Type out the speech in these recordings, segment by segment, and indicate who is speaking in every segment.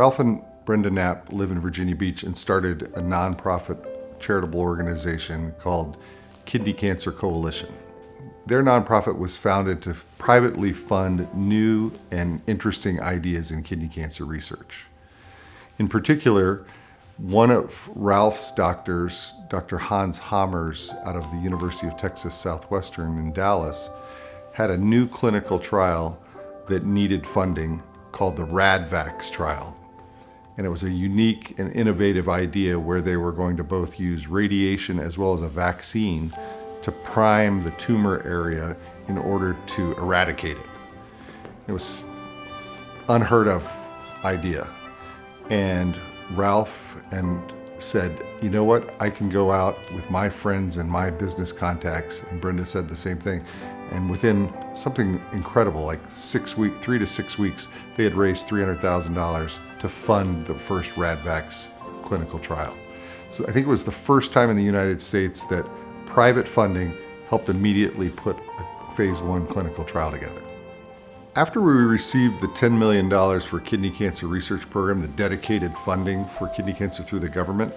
Speaker 1: Ralph and Brenda Knapp live in Virginia Beach and started a nonprofit charitable organization called Kidney Cancer Coalition. Their nonprofit was founded to privately fund new and interesting ideas in kidney cancer research. In particular, one of Ralph's doctors, Dr. Hans Hammers out of the University of Texas Southwestern in Dallas, had a new clinical trial that needed funding called the RADVAX trial. And it was a unique and innovative idea where they were going to both use radiation as well as a vaccine to prime the tumor area in order to eradicate it. It was unheard of idea. And Ralph said, you know what, I can go out with my friends and my business contacts, and Brenda said the same thing. And within something incredible, like 3 to 6 weeks, they had raised $300,000 to fund the first RADVAX clinical trial. So I think it was the first time in the United States that private funding helped immediately put a phase 1 clinical trial together. After we received the $10 million for Kidney Cancer Research Program, the dedicated funding for kidney cancer through the government,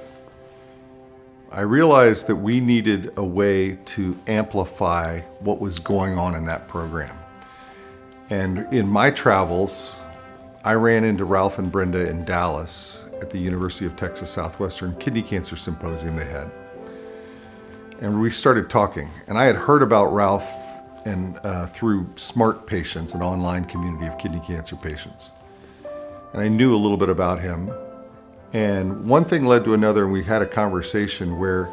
Speaker 1: I realized that we needed a way to amplify what was going on in that program. And in my travels, I ran into Ralph and Brenda in Dallas at the University of Texas Southwestern Kidney Cancer Symposium they had. And we started talking. And I had heard about Ralph through SMART Patients, an online community of kidney cancer patients. And I knew a little bit about him. And one thing led to another, and we had a conversation where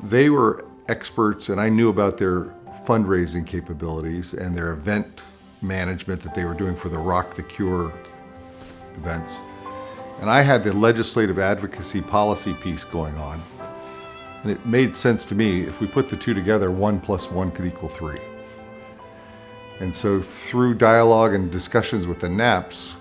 Speaker 1: they were experts, and I knew about their fundraising capabilities and their event management that they were doing for the Rock the Cure events. And I had the legislative advocacy policy piece going on. And it made sense to me, if we put the two together, 1 + 1 could equal 3. And so through dialogue and discussions with the Knapps,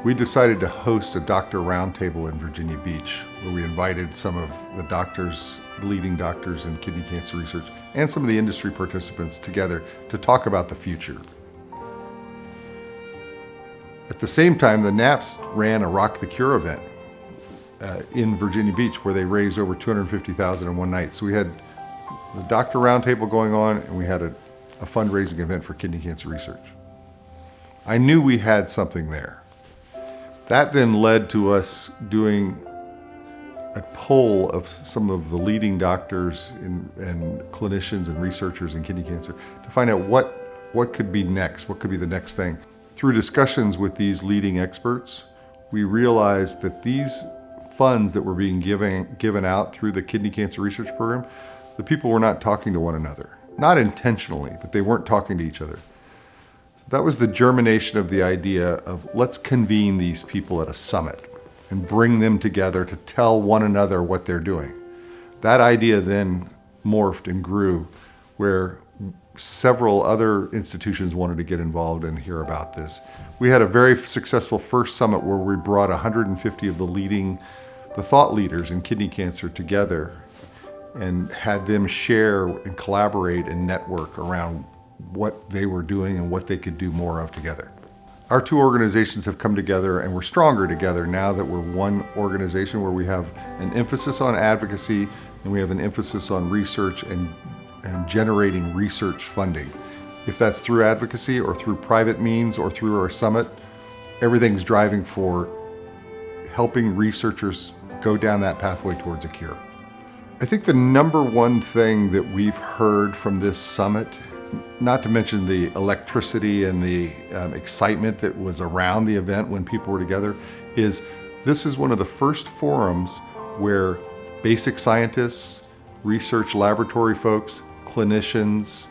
Speaker 1: we decided to host a doctor roundtable in Virginia Beach, where we invited some of the leading doctors in kidney cancer research, and some of the industry participants together to talk about the future. At the same time, the Knapps ran a Rock the Cure event in Virginia Beach, where they raised over $250,000 in one night. So we had the doctor roundtable going on, and we had a fundraising event for kidney cancer research. I knew we had something there. That then led to us doing a poll of some of the leading doctors and clinicians and researchers in kidney cancer to find out what could be next, what could be the next thing. Through discussions with these leading experts, we realized that these funds that were being given out through the Kidney Cancer Research Program, the people were not talking to one another. Not intentionally, but they weren't talking to each other. That was the germination of the idea of let's convene these people at a summit and bring them together to tell one another what they're doing. That idea then morphed and grew, where several other institutions wanted to get involved and hear about this. We had a very successful first summit where we brought 150 of the thought leaders in kidney cancer together and had them share and collaborate and network around what they were doing and what they could do more of together. Our two organizations have come together, and we're stronger together now that we're one organization where we have an emphasis on advocacy and we have an emphasis on research and generating research funding. If that's through advocacy or through private means or through our summit, everything's driving for helping researchers go down that pathway towards a cure. I think the number one thing that we've heard from this summit, not to mention the electricity and the excitement that was around the event when people were together, is this is one of the first forums where basic scientists, research laboratory folks, clinicians,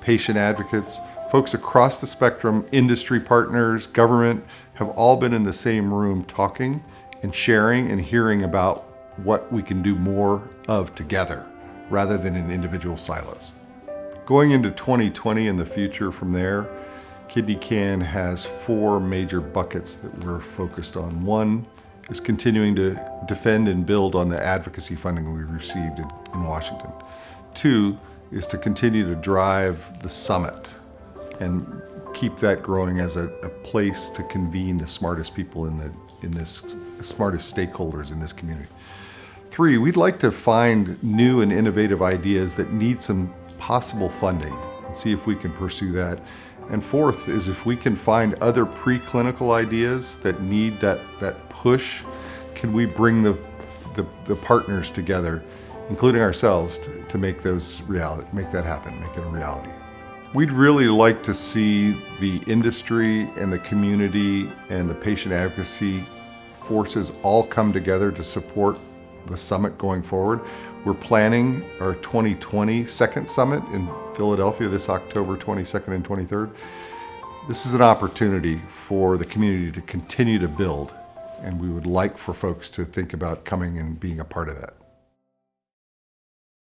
Speaker 1: patient advocates, folks across the spectrum, industry partners, government, have all been in the same room talking and sharing and hearing about what we can do more of together rather than in individual silos. Going into 2020 and the future from there, KidneyCAN has 4 major buckets that we're focused on. One is continuing to defend and build on the advocacy funding we received in Washington. 2 is to continue to drive the summit and keep that growing as a place to convene the smartest people in in this, smartest stakeholders in this community. 3, we'd like to find new and innovative ideas that need some possible funding and see if we can pursue that. And 4th is if we can find other preclinical ideas that need that push, can we bring the partners together, including ourselves, to make those reality, make that happen, make it a reality. We'd really like to see the industry and the community and the patient advocacy forces all come together to support the summit going forward. We're planning our 2020 second summit in Philadelphia this October 22nd and 23rd. This is an opportunity for the community to continue to build, and we would like for folks to think about coming and being a part of that.